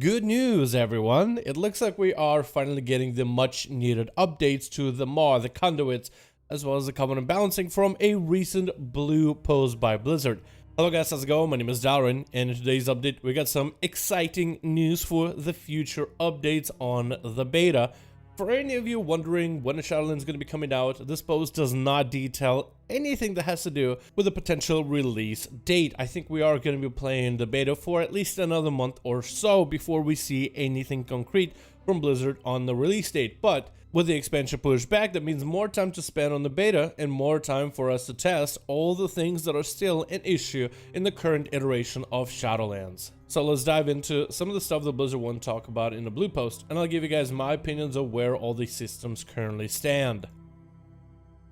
Good news, everyone! It looks like we are finally getting the much needed updates to the mod, the Conduits, as well as the Covenant Balancing from a recent blue post by Blizzard. Hello guys, how's it going? My name is Dalaran, and in today's update we got some exciting news for the future updates on the beta. For any of you wondering when the Shadowlands is going to be coming out, this post does not detail anything that has to do with a potential release date. I think we are going to be playing the beta for at least another month or so before we see anything concrete from Blizzard on the release date. But with the expansion pushed back, that means more time to spend on the beta and more time for us to test all the things that are still an issue in the current iteration of Shadowlands. So let's dive into some of the stuff that Blizzard want to talk about in the blue post, and I'll give you guys my opinions of where all these systems currently stand.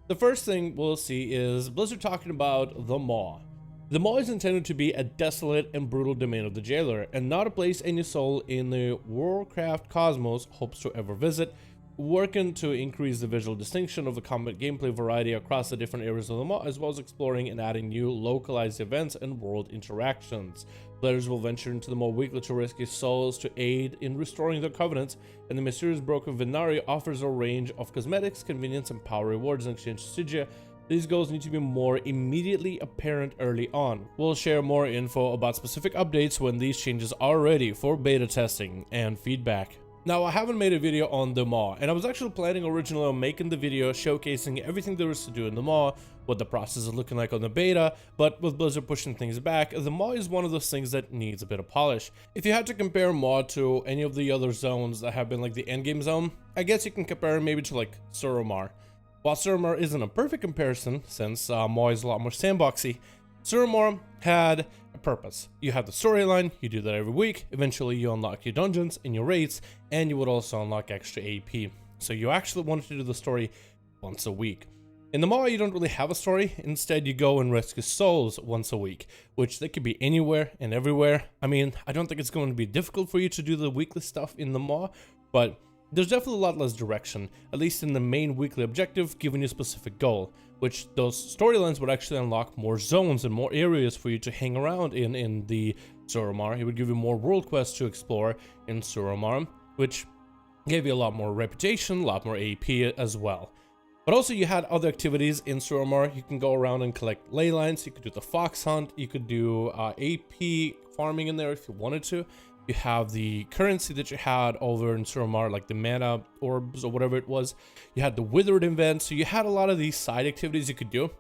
The first thing we'll see is Blizzard talking about the Maw. The Maw is intended to be a desolate and brutal domain of the Jailer, and not a place any soul in the Warcraft cosmos hopes to ever visit, working to increase the visual distinction of the combat gameplay variety across the different areas of the Maw, as well as exploring and adding new localized events and world interactions. Players will venture into the Maw weekly to rescue souls to aid in restoring their covenants, and the mysterious broken Venari offers a range of cosmetics, convenience, and power rewards in exchange for Stygia. These goals need to be more immediately apparent early on. We'll share more info about specific updates when these changes are ready for beta testing and feedback. Now, I haven't made a video on the Maw, and I was actually planning originally on making the video showcasing everything there is to do in the Maw, what the process is looking like on the beta, but with Blizzard pushing things back, the Maw is one of those things that needs a bit of polish. If you had to compare Maw to any of the other zones that have been like the endgame zone, I guess you can compare it maybe to like Suramar. While Suramar isn't a perfect comparison, since Maw is a lot more sandboxy, Suramar had a purpose. You have the storyline, you do that every week, eventually you unlock your dungeons and your raids, and you would also unlock extra AP. So you actually wanted to do the story once a week. In the Maw, you don't really have a story. Instead, you go and rescue souls once a week, which they could be anywhere and everywhere. I mean, I don't think it's going to be difficult for you to do the weekly stuff in the Maw, but there's definitely a lot less direction, at least in the main weekly objective, giving you a specific goal, which those storylines would actually unlock more zones and more areas for you to hang around in the Suramar. It would give you more world quests to explore in Suramar, which gave you a lot more reputation, a lot more AP as well. But also you had other activities in Suramar. You can go around and collect ley lines, you could do the fox hunt, you could do AP farming in there if you wanted to. You have the currency that you had over in Suramar, like the mana orbs or whatever it was. You had the withered event, so you had a lot of these side activities you could do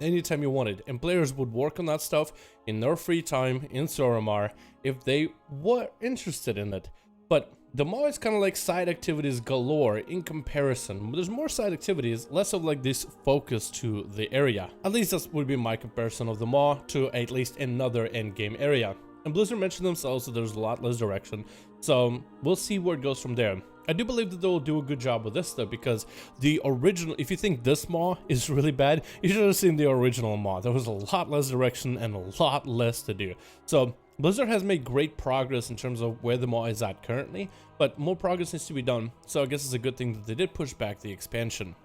anytime you wanted, and players would work on that stuff in their free time in Suramar if they were interested in it. But the Maw is kind of like side activities galore in comparison. There's more side activities, less of like this focus to the area. At least that would be my comparison of the Maw to at least another endgame area. And Blizzard mentioned themselves that there's a lot less direction, so we'll see where it goes from there. I do believe that they'll do a good job with this though, because the original, if you think this Maw is really bad, you should have seen the original Maw. There was a lot less direction and a lot less to do. So Blizzard has made great progress in terms of where the Maw is at currently, but more progress needs to be done, so I guess it's a good thing that they did push back the expansion.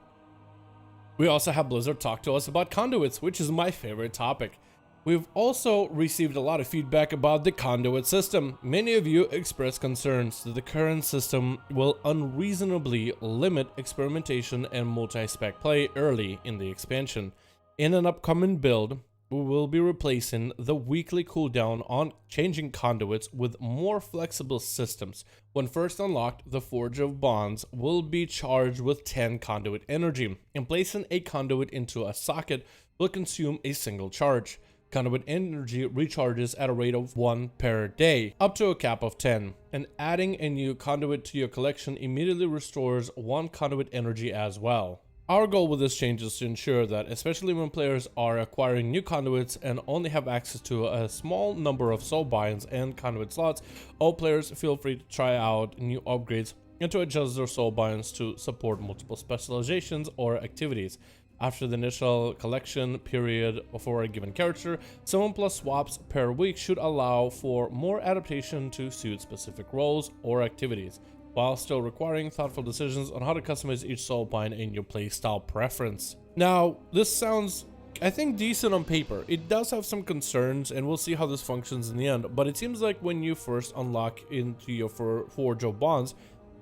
We also have Blizzard talk to us about Conduits, which is my favorite topic. We've also received a lot of feedback about the Conduit system. Many of you expressed concerns that the current system will unreasonably limit experimentation and multi-spec play early in the expansion. In an upcoming build, we will be replacing the weekly cooldown on changing conduits with more flexible systems. When first unlocked, the Forge of Bonds will be charged with 10 conduit energy, and placing a conduit into a socket will consume a single charge. Conduit energy recharges at a rate of 1 per day, up to a cap of 10, and adding a new conduit to your collection immediately restores 1 conduit energy as well. Our goal with this change is to ensure that, especially when players are acquiring new conduits and only have access to a small number of soul binds and conduit slots, all players feel free to try out new upgrades and to adjust their soul binds to support multiple specializations or activities. After the initial collection period for a given character, 7+ swaps per week should allow for more adaptation to suit specific roles or activities, while still requiring thoughtful decisions on how to customize each soul bind in your playstyle preference. Now, this sounds I think decent on paper. It does have some concerns, and we'll see how this functions in the end, but it seems like when you first unlock into your Forge of Bonds,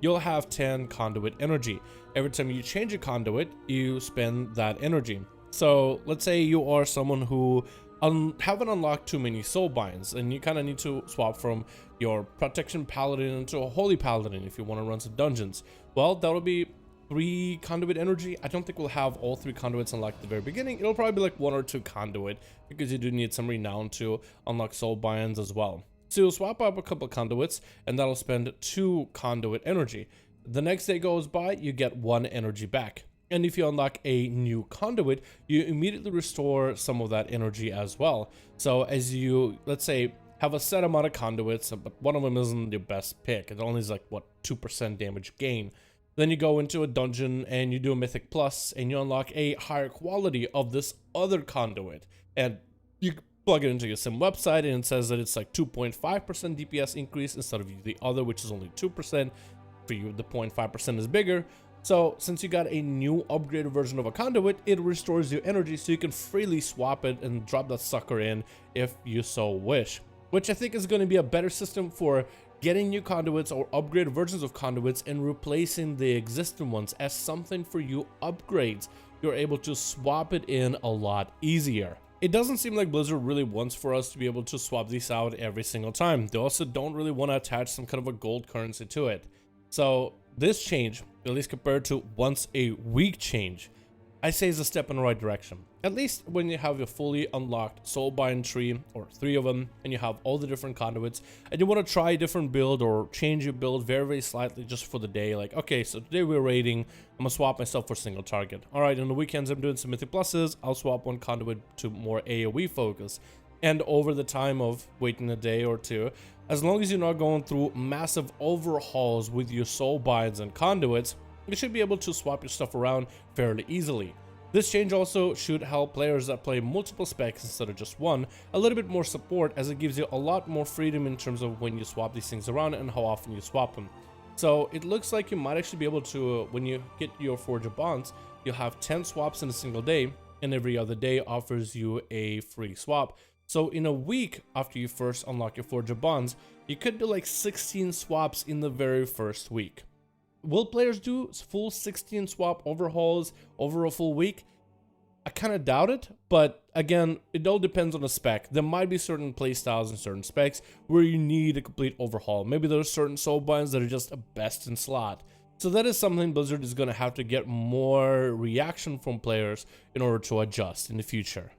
you'll have 10 conduit energy. Every time you change a conduit, you spend that energy. So let's say you are someone who haven't unlocked too many soul binds, and you kind of need to swap from your protection paladin into a holy paladin if you want to run some dungeons. Well, that'll be 3 conduit energy. I don't think we'll have all 3 conduits unlocked at the very beginning. It'll probably be like 1 or 2 conduit, because you do need some renown to unlock soul binds as well. So you'll swap up a couple conduits, and that'll spend 2 conduit energy. The next day goes by, you get 1 energy back. And if you unlock a new conduit, you immediately restore some of that energy as well. So as you, let's say, have a set amount of conduits, but one of them isn't your best pick. It only is like, what, 2% damage gain. Then you go into a dungeon and you do a Mythic Plus, and you unlock a higher quality of this other conduit. And you plug it into your sim website, and it says that it's like 2.5% DPS increase instead of the other, which is only 2%. For you, the 0.5% is bigger. So since you got a new upgraded version of a conduit, it restores your energy, so you can freely swap it and drop that sucker in if you so wish. Which I think is going to be a better system for getting new conduits or upgraded versions of conduits and replacing the existing ones as something for you upgrades. You're able to swap it in a lot easier. It doesn't seem like Blizzard really wants for us to be able to swap these out every single time. They also don't really want to attach some kind of a gold currency to it. So this change, at least compared to once a week change, I say is a step in the right direction. At least when you have a fully unlocked soulbind tree, or 3 of them, and you have all the different conduits, and you want to try a different build or change your build very, very slightly just for the day. Like, okay, so today we're raiding, I'm gonna swap myself for single target. All right, on the weekends I'm doing some Mythic Pluses, I'll swap one conduit to more AoE focus. And over the time of waiting a day or 2, as long as you're not going through massive overhauls with your soul binds and conduits, you should be able to swap your stuff around fairly easily. This change also should help players that play multiple specs instead of just one a little bit more support, as it gives you a lot more freedom in terms of when you swap these things around and how often you swap them. So it looks like you might actually be able to, when you get your Forge of Bonds, you'll have 10 swaps in a single day, and every other day offers you a free swap. So in a week after you first unlock your Forge of Bonds, you could do like 16 swaps in the very first week. Will players do full 16 swap overhauls over a full week? I kind of doubt it, but again, it all depends on the spec. There might be certain playstyles and certain specs where you need a complete overhaul. Maybe there are certain soul binds that are just a best in slot. So that is something Blizzard is going to have to get more reaction from players in order to adjust in the future.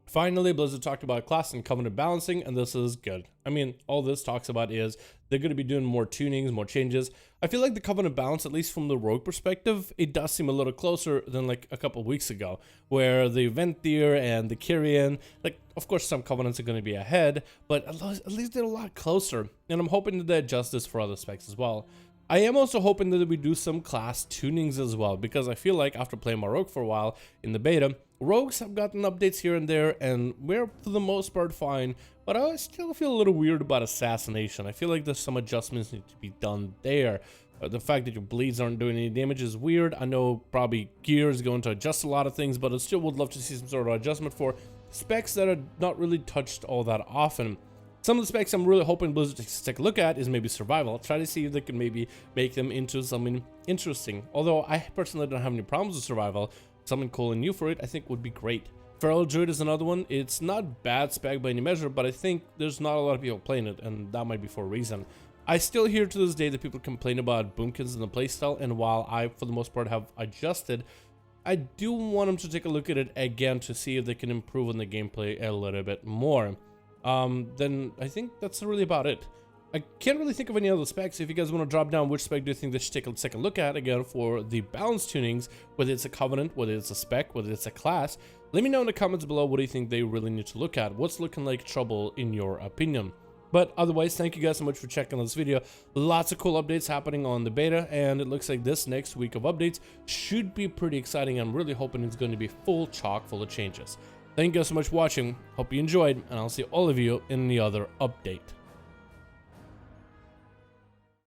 Finally, Blizzard talked about class and covenant balancing, and this is good. I mean, all this talks about is they're going to be doing more tunings, more changes. I feel like the covenant balance, at least from the rogue perspective, it does seem a little closer than like a couple weeks ago, where the Venthyr and the Kyrian, like, of course some covenants are going to be ahead, but at least they're a lot closer, and I'm hoping that they adjust this for other specs as well. I am also hoping that we do some class tunings as well, because I feel like after playing my rogue for a while in the beta, rogues have gotten updates here and there, and we're for the most part fine, but I still feel a little weird about Assassination. I feel like there's some adjustments need to be done there. The fact that your bleeds aren't doing any damage is weird. I know probably gear is going to adjust a lot of things, but I still would love to see some sort of adjustment for specs that are not really touched all that often. Some of the specs I'm really hoping Blizzard to take a look at is maybe survival. Try to see if they can maybe make them into something interesting. Although I personally don't have any problems with survival, something cool and new for it I think would be great. Feral Druid is another one. It's not bad spec by any measure, but I think there's not a lot of people playing it, and that might be for a reason. I still hear to this day that people complain about boomkins in the playstyle, and while I for the most part have adjusted, I do want them to take a look at it again to see if they can improve on the gameplay a little bit more. Then I think that's really about it. I can't really think of any other specs. If you guys want to drop down which spec do you think they should take a second look at again for the balance tunings, whether it's a covenant, whether it's a spec, whether it's a class, let me know in the comments below what do you think they really need to look at. What's looking like trouble in your opinion? But otherwise, thank you guys so much for checking out this video. Lots of cool updates happening on the beta, and it looks like this next week of updates should be pretty exciting. I'm really hoping it's going to be full chock full of changes. Thank you guys so much for watching. Hope you enjoyed, and I'll see all of you in the other update.